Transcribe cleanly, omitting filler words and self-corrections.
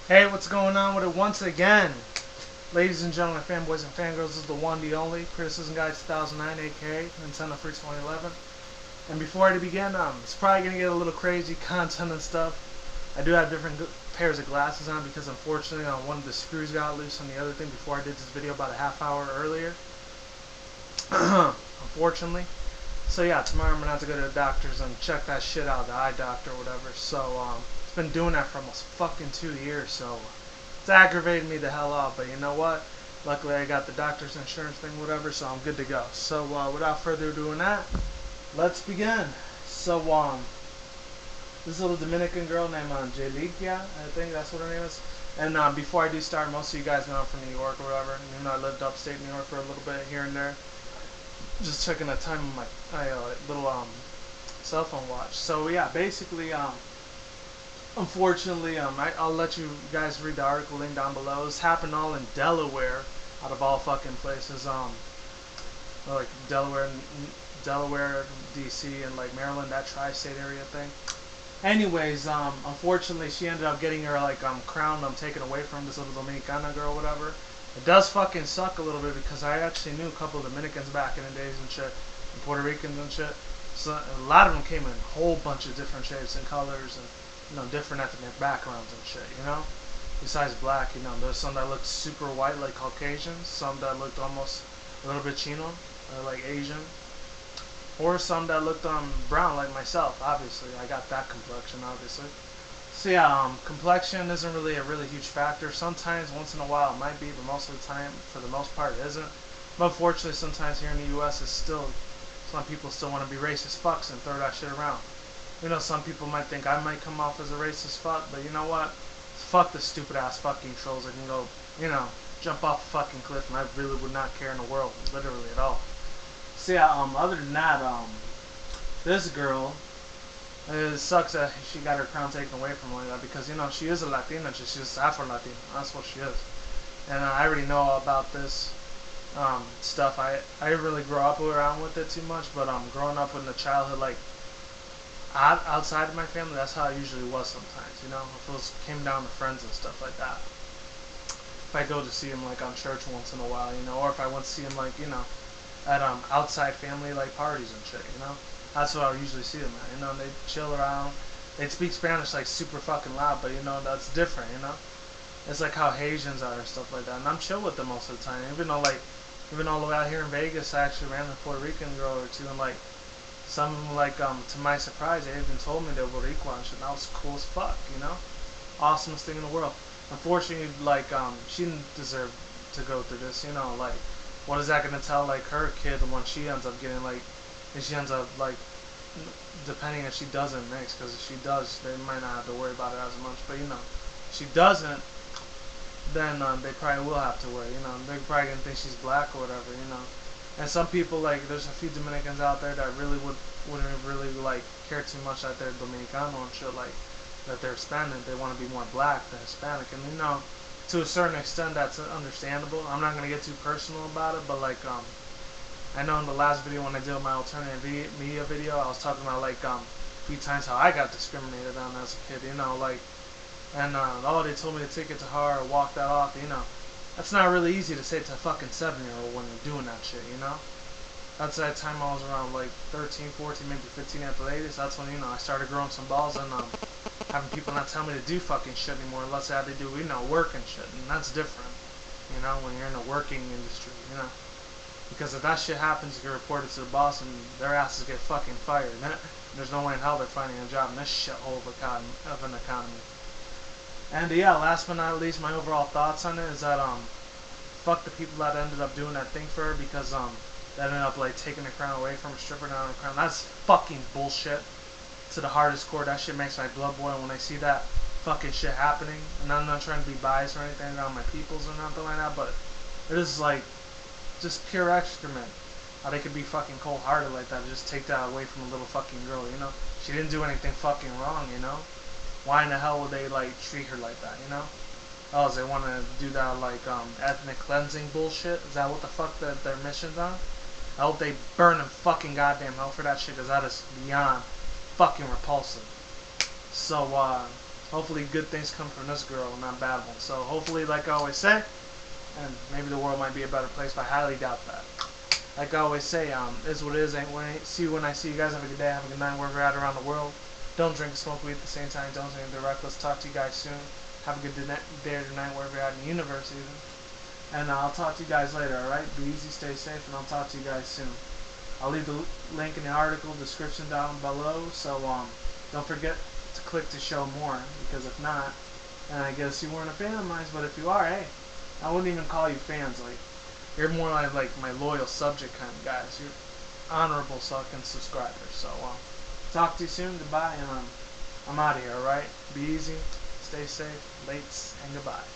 Hey, what's going on with it once again? Ladies and gentlemen, fanboys and fangirls, this is the one, the only Criticism Guy 2009, aka Nintendofreak2011. And before I begin, it's probably going to get a little crazy content and stuff. I do have different pairs of glasses on because unfortunately one of the screws got loose on the other thing before I did this video about a half hour earlier. Unfortunately. So yeah, tomorrow I'm going to have to go to the doctor's and check that shit out, the eye doctor or whatever. So, it's been doing that for almost fucking 2 years, so it's aggravated me the hell off. But you know what? Luckily I got the doctor's insurance thing, whatever, so I'm good to go. So, without further ado in that, let's begin. So, this little Dominican girl named Angelica, I think that's what her name is. And before I do start, most of you guys know I'm from New York or whatever. You know, I lived upstate New York for a little bit here and there. Just checking the time on my little cell phone watch. So yeah, basically unfortunately I'll let you guys read the article link down below. This happened all in Delaware, out of all fucking places. Like Delaware, DC, and like Maryland, that tri-state area thing. Anyways, unfortunately she ended up getting her crown taken away from this little Dominicana girl, whatever. It does fucking suck a little bit because I actually knew a couple of Dominicans back in the days and shit, and Puerto Ricans and shit. So a lot of them came in a whole bunch of different shapes and colors and, you know, different ethnic backgrounds and shit, you know? Besides black, you know, there's some that looked super white like Caucasians, some that looked almost a little bit Chino, like Asian, or some that looked brown like myself, obviously. I got that complexion, obviously. So yeah, complexion isn't really a really huge factor. Sometimes, once in a while, it might be, but most of the time, for the most part, it isn't. But unfortunately, sometimes here in the U.S., it's still, some people still want to be racist fucks and throw that shit around. You know, some people might think I might come off as a racist fuck, but you know what? Fuck the stupid ass fucking trolls that can go, you know, jump off a fucking cliff, and I really would not care in the world, literally at all. So yeah, other than that, this girl, it sucks that she got her crown taken away from her like that because, you know, she is a Latina, she's Afro-Latina, that's what she is. And I already know all about this stuff. I didn't really grow up around with it too much, but growing up in the childhood, like, outside of my family, that's how it usually was sometimes, you know, if it came down to friends and stuff like that. If I go to see them, like, on church once in a while, you know, or if I went to see them, like, you know, at outside family, like, parties and shit, you know. That's what I would usually see them at, you know, and they'd chill around. They'd speak Spanish like super fucking loud, but you know, that's different, you know? It's like how Haitians are and stuff like that, and I'm chill with them most of the time, even all the way out here in Vegas, I actually ran a Puerto Rican girl or two, and like, some of them, like, to my surprise, they even told me they were Boricua and shit, and that was cool as fuck, you know? Awesomest thing in the world. Unfortunately, like, she didn't deserve to go through this, you know, like, what is that gonna tell, like, her kid when she ends up getting, like, and she ends up, like, depending if she doesn't mix, because if she does, they might not have to worry about it as much, but, you know, if she doesn't, then they probably will have to worry, you know, they're probably going to think she's black or whatever, you know, and some people, like, there's a few Dominicans out there that really wouldn't really, like, care too much that they're Dominicano and shit, like, that they're Hispanic, they want to be more black than Hispanic, and, you know, to a certain extent, that's understandable. I'm not going to get too personal about it, but, like, I know in the last video when I did my alternative media video, I was talking about, like, a few times how I got discriminated on as a kid, you know, like, and oh, they told me to take it to heart or walk that off, you know. That's not really easy to say to a fucking 7-year-old when you're doing that shit, you know. That's that time I was around, like, 13, 14, maybe 15 at the latest. That's when, you know, I started growing some balls and having people not tell me to do fucking shit anymore unless I had to do, you know, work and shit, and that's different, you know, when you're in the working industry, you know. Because if that shit happens, you can report it to the boss and their asses get fucking fired. There's no way in hell they're finding a job in this shithole of an economy. And yeah, last but not least, my overall thoughts on it is that fuck the people that ended up doing that thing for her because they ended up like taking the crown away from her, stripping down her crown. That's fucking bullshit to the hardest core. That shit makes my blood boil when I see that fucking shit happening. And I'm not trying to be biased or anything on my peoples or nothing like that, but it is like just pure excrement. How they could be fucking cold-hearted like that, just take that away from a little fucking girl, you know? She didn't do anything fucking wrong, you know? Why in the hell would they, like, treat her like that, you know? Oh, they want to do that, like, ethnic cleansing bullshit? Is that what the fuck their mission's on? I hope they burn in fucking goddamn hell for that shit, because that is beyond fucking repulsive. So, hopefully good things come from this girl and not bad ones. So hopefully, like I always say, and maybe the world might be a better place, but I highly doubt that. Like I always say, is what it is, ain't what it ain't. See you when I see you guys. Have a good day, have a good night, wherever you're at around the world. Don't drink and smoke weed at the same time. Don't drink and be reckless. Talk to you guys soon. Have a good day or night, wherever you're at in the universe, even. And I'll talk to you guys later, alright? Be easy, stay safe, and I'll talk to you guys soon. I'll leave the link in the article description down below, so don't forget to click to show more, because if not, and I guess you weren't a fan of mine, but if you are, hey, I wouldn't even call you fans. Like, you're more like my loyal subject kind of guys. You're honorable fucking subscribers. So talk to you soon. Goodbye, and I'm out of here. All right. Be easy. Stay safe. Lates and goodbye.